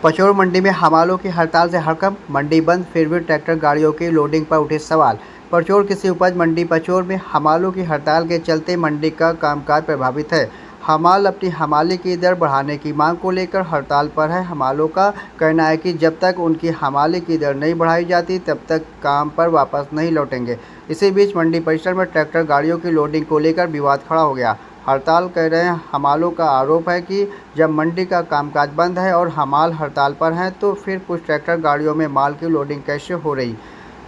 पचौड़ मंडी में हमालों की हड़ताल से हड़कंप, मंडी बंद फिर भी ट्रैक्टर गाड़ियों की लोडिंग पर उठे सवाल। पचौड़ कृषि उपज मंडी पचौड़ में हमालों की हड़ताल के चलते मंडी का कामकाज प्रभावित है। हमाल अपनी हमाली की दर बढ़ाने की मांग को लेकर हड़ताल पर है। हमालों का कहना है कि जब तक उनकी हमाली की दर नहीं बढ़ाई जाती तब तक काम पर वापस नहीं लौटेंगे। इसी बीच मंडी परिसर में ट्रैक्टर गाड़ियों की लोडिंग को लेकर विवाद खड़ा हो गया। हड़ताल कर रहे हमालों का आरोप है कि जब मंडी का कामकाज बंद है और हमाल हड़ताल पर हैं तो फिर कुछ ट्रैक्टर गाड़ियों में माल की लोडिंग कैसे हो रही।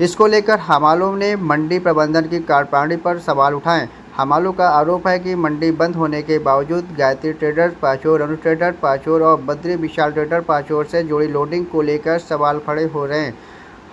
इसको लेकर हमालों ने मंडी प्रबंधन की कार्यप्रणाली पर सवाल उठाए। हमालों का आरोप है कि मंडी बंद होने के बावजूद गायत्री ट्रेडर्स पाचौर, अनु ट्रेडर पाचौर और बद्री विशाल ट्रेडर पाचौर से जुड़ी लोडिंग को लेकर सवाल खड़े हो रहे हैं।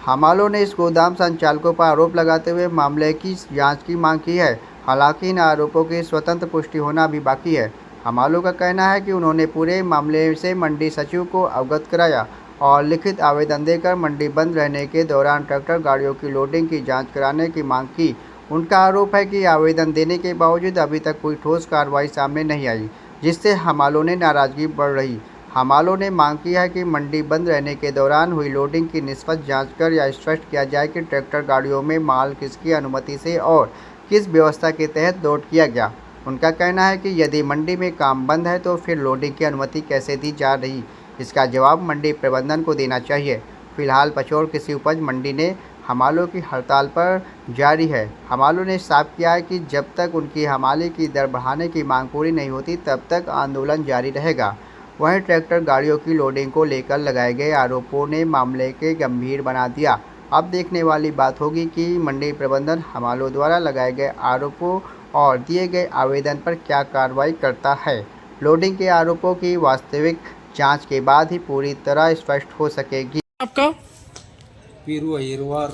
हमालों ने इस गोदाम संचालकों पर आरोप लगाते हुए मामले की जांच की मांग की है। हालांकि इन आरोपों की स्वतंत्र पुष्टि होना अभी बाकी है। हमालों का कहना है कि उन्होंने पूरे मामले से मंडी सचिव को अवगत कराया और लिखित आवेदन देकर मंडी बंद रहने के दौरान ट्रैक्टर गाड़ियों की लोडिंग की जांच कराने की मांग की। उनका आरोप है कि आवेदन देने के बावजूद अभी तक कोई ठोस कार्रवाई सामने नहीं आई, जिससे हमालों ने नाराजगी बढ़ रही। हमालों ने मांग की है कि मंडी बंद रहने के दौरान हुई लोडिंग की निष्पक्ष जांच कर यह स्पष्ट किया जाए कि ट्रैक्टर गाड़ियों में माल किसकी अनुमति से और किस व्यवस्था के तहत लोड किया गया। उनका कहना है कि यदि मंडी में काम बंद है तो फिर लोडिंग की अनुमति कैसे दी जा रही, इसका जवाब मंडी प्रबंधन को देना चाहिए। फिलहाल पचौड़ कृषि उपज मंडी ने हमालों की हड़ताल पर जारी है। हमालों ने साफ किया है कि जब तक उनकी हमाली की दर बढ़ाने की मांग पूरी नहीं होती तब तक आंदोलन जारी रहेगा। वहीं ट्रैक्टर गाड़ियों की लोडिंग को लेकर लगाए गए आरोपों ने मामले के गंभीर बना दिया। अब देखने वाली बात होगी कि मंडी प्रबंधन हमालों द्वारा लगाए गए आरोपों और दिए गए आवेदन पर क्या कार्रवाई करता है। लोडिंग के आरोपों की वास्तविक जांच के बाद ही पूरी तरह स्पष्ट हो सकेगी। आपका पीरू अहिरवार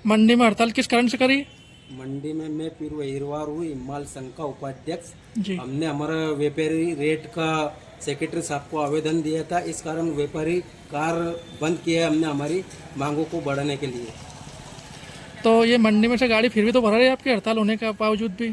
मंडी में हड़ताल किस कारण से करी? मंडी में मैं पीरू अहिरवार हूँ, हिमाल संघ का उपाध्यक्ष। जी। हमने हमारा व्यापारी रेट का सेक्रेटरी साहब को आवेदन दिया था, इस कारण व्यापारी कार बंद किया है हमने हमारी मांगों को बढ़ाने के लिए। तो ये मंडी में से गाड़ी फिर भी तो भरा रही है आपकी हड़ताल होने के बावजूद भी?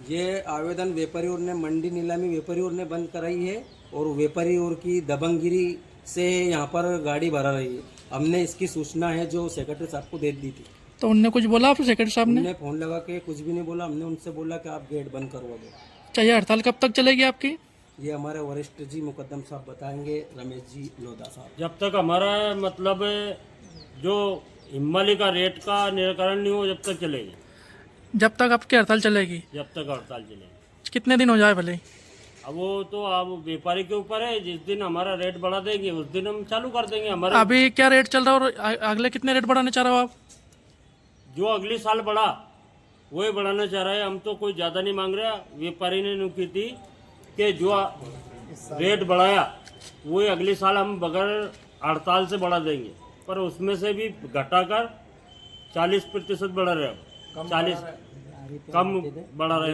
ये आवेदन व्यापारियों ने मंडी नीलामी व्यापारियों ने बंद कराई है और व्यापारियों की दबंगगिरी से यहाँ पर गाड़ी भरा रही है। हमने इसकी सूचना है जो सेक्रेटरी साहब को दे दी थी। तो उनने कुछ बोला आपसे सेक्रेटरी साहब ने? हमने फोन लगा के कुछ भी नहीं बोला। हमने उनसे बोला कि आप गेट बंद करवा दो। चाहिए हड़ताल कब तक चलेगी आपकी? ये हमारे वरिष्ठ जी मुकद्दम साहब बताएंगे, रमेश जी लोधा साहब। जब तक हमारा मतलब जो हिमालय का रेट का निराकरण नहीं हो जब तक चलेगी। जब तक आपकी हड़ताल चलेगी? जब तक हड़ताल चलेगी। कितने दिन हो जाए भले? अब वो तो अब व्यापारी के ऊपर है, जिस दिन हमारा रेट बढ़ा देंगे उस दिन हम चालू कर देंगे। हमारा अभी क्या रेट चल रहा है और अगले कितने रेट बढ़ाने चाह रहे हो आप? जो अगले साल बढ़ा वही बढ़ाना चाह रहा है। हम तो कोई ज़्यादा नहीं मांग रहा। व्यापारी ने की थी कि जो रेट बढ़ाया वही अगले साल हम बगैर हड़ताल से बढ़ा देंगे, पर उसमें से भी घटाकर 40% बढ़ा रहे, 40 कम बढ़ा रहे।